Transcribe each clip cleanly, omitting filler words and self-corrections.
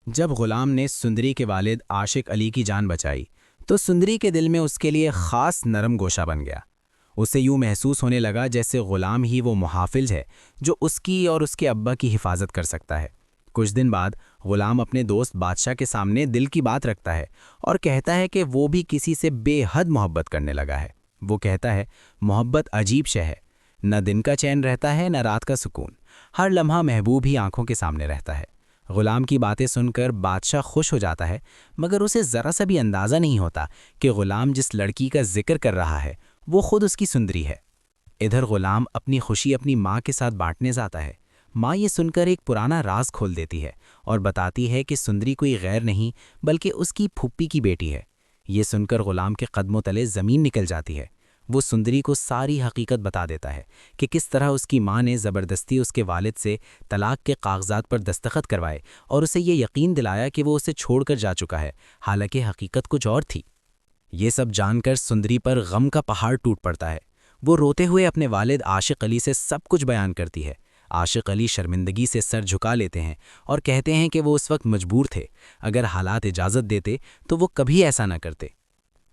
जब गुलाम ने सुंदरी के वालिद आशिक अली की जान बचाई तो सुंदरी के दिल में उसके लिए ख़ास नरम गोशा बन गया। उसे यूं महसूस होने लगा जैसे गुलाम ही वो मुहाफिज है जो उसकी और उसके अब्बा की हिफाजत कर सकता है। कुछ दिन बाद गुलाम अपने दोस्त बादशाह के सामने दिल की बात रखता है और कहता है कि वो भी किसी से बेहद मोहब्बत करने लगा है। वो कहता है, मोहब्बत अजीब शय है, न दिन का चैन रहता है न रात का सुकून, हर लम्हा महबूब ही आंखों के सामने रहता है। गुलाम की बातें सुनकर बादशाह खुश हो जाता है, मगर उसे ज़रा सा भी अंदाज़ा नहीं होता कि गुलाम जिस लड़की का जिक्र कर रहा है वो खुद उसकी सुंदरी है। इधर गुलाम अपनी खुशी अपनी माँ के साथ बांटने जाता है। माँ ये सुनकर एक पुराना राज खोल देती है और बताती है कि सुंदरी कोई गैर नहीं बल्कि उसकी फूफी की बेटी है। ये सुनकर गुलाम के कदमों तले ज़मीन निकल जाती है। वो सुंदरी को सारी हकीकत बता देता है कि किस तरह उसकी माँ ने ज़बरदस्ती उसके वालिद से तलाक के कागजात पर दस्तखत करवाए और उसे ये यकीन दिलाया कि वो उसे छोड़कर जा चुका है, हालांकि हकीकत कुछ और थी। ये सब जानकर सुंदरी पर गम का पहाड़ टूट पड़ता है। वो रोते हुए अपने वालिद आशिक अली से सब कुछ बयान करती है। आशिक अली शर्मिंदगी से सर झुका लेते हैं और कहते हैं कि वो उस वक्त मजबूर थे, अगर हालात इजाज़त देते तो वो कभी ऐसा न करते।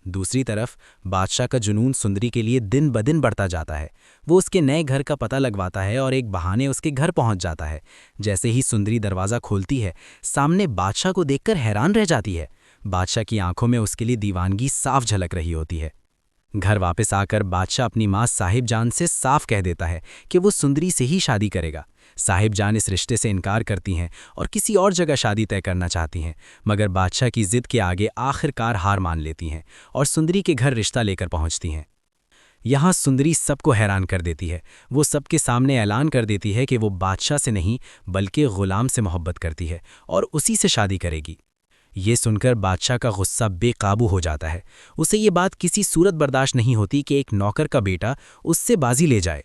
दूसरी तरफ बादशाह का जुनून सुंदरी के लिए दिन ब दिन बढ़ता जाता है। वो उसके नए घर का पता लगवाता है और एक बहाने उसके घर पहुंच जाता है। जैसे ही सुंदरी दरवाज़ा खोलती है, सामने बादशाह को देखकर हैरान रह जाती है। बादशाह की आंखों में उसके लिए दीवानगी साफ झलक रही होती है। घर वापस आकर बादशाह अपनी माँ साहिब जान से साफ कह देता है कि वो सुंदरी से ही शादी करेगा। साहिब जान इस रिश्ते से इनकार करती हैं और किसी और जगह शादी तय करना चाहती हैं, मगर बादशाह की जिद के आगे आखिरकार हार मान लेती हैं और सुंदरी के घर रिश्ता लेकर पहुंचती हैं। यहाँ सुंदरी सबको हैरान कर देती है। वो सबके सामने ऐलान कर देती है कि वो बादशाह से नहीं बल्कि गुलाम से मोहब्बत करती है और उसी से शादी करेगी। ये सुनकर बादशाह का गुस्सा बेकाबू हो जाता है। उसे ये बात किसी सूरत बर्दाश्त नहीं होती कि एक नौकर का बेटा उससे बाजी ले जाए।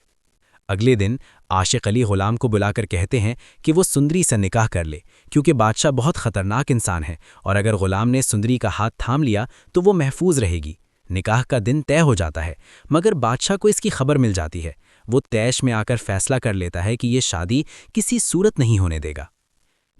अगले दिन आशिक अली गुलाम को बुलाकर कहते हैं कि वो सुंदरी से निकाह कर ले, क्योंकि बादशाह बहुत ख़तरनाक इंसान है और अगर गुलाम ने सुंदरी का हाथ थाम लिया तो वो महफूज रहेगी। निकाह का दिन तय हो जाता है, मगर बादशाह को इसकी खबर मिल जाती है। वो तैश में आकर फैसला कर लेता है कि ये शादी किसी सूरत नहीं होने देगा।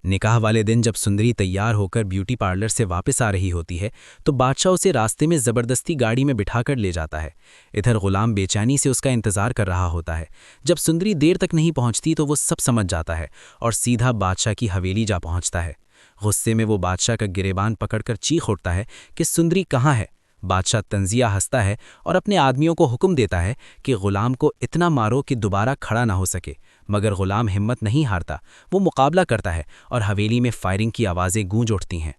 निकाह वाले दिन जब सुंदरी तैयार होकर ब्यूटी पार्लर से वापस आ रही होती है तो बादशाह उसे रास्ते में ज़बरदस्ती गाड़ी में बिठाकर ले जाता है। इधर गुलाम बेचैनी से उसका इंतज़ार कर रहा होता है। जब सुंदरी देर तक नहीं पहुंचती तो वो सब समझ जाता है और सीधा बादशाह की हवेली जा पहुंचता है। गुस्से में वो बादशाह का गिरेबान पकड़कर चीख उठता है कि सुंदरी कहाँ है। बादशाह तंजिया हंसता है और अपने आदमियों को हुक्म देता है कि गुलाम को इतना मारो कि दोबारा खड़ा ना हो सके, मगर गुलाम हिम्मत नहीं हारता। वो मुकाबला करता है और हवेली में फायरिंग की आवाज़ें गूंज उठती हैं।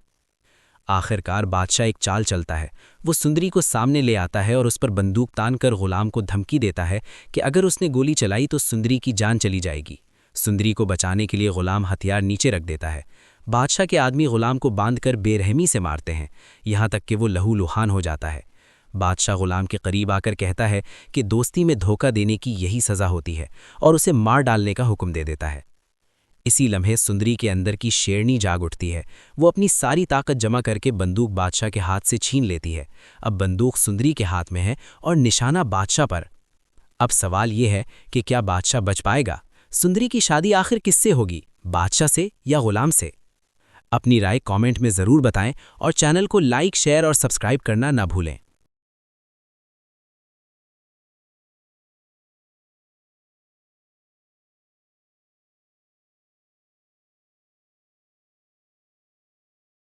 आखिरकार बादशाह एक चाल चलता है। वो सुंदरी को सामने ले आता है और उस पर बंदूक तान कर गुलाम को धमकी देता है कि अगर उसने गोली चलाई तो सुंदरी की जान चली जाएगी। सुंदरी को बचाने के लिए गुलाम हथियार नीचे रख देता है। बादशाह के आदमी गुलाम को बांधकर बेरहमी से मारते हैं, यहाँ तक कि वो लहूलुहान हो जाता है। बादशाह गुलाम के करीब आकर कहता है कि दोस्ती में धोखा देने की यही सज़ा होती है और उसे मार डालने का हुक्म दे देता है। इसी लम्हे सुंदरी के अंदर की शेरनी जाग उठती है। वो अपनी सारी ताकत जमा करके बंदूक बादशाह के हाथ से छीन लेती है। अब बंदूक सुंदरी के हाथ में है और निशाना बादशाह पर। अब सवाल ये है कि क्या बादशाह बच पाएगा? सुंदरी की शादी आखिर किससे होगी, बादशाह से या गुलाम से? अपनी राय कमेंट में ज़रूर बताएं और चैनल को लाइक, शेयर और सब्सक्राइब करना ना भूलें।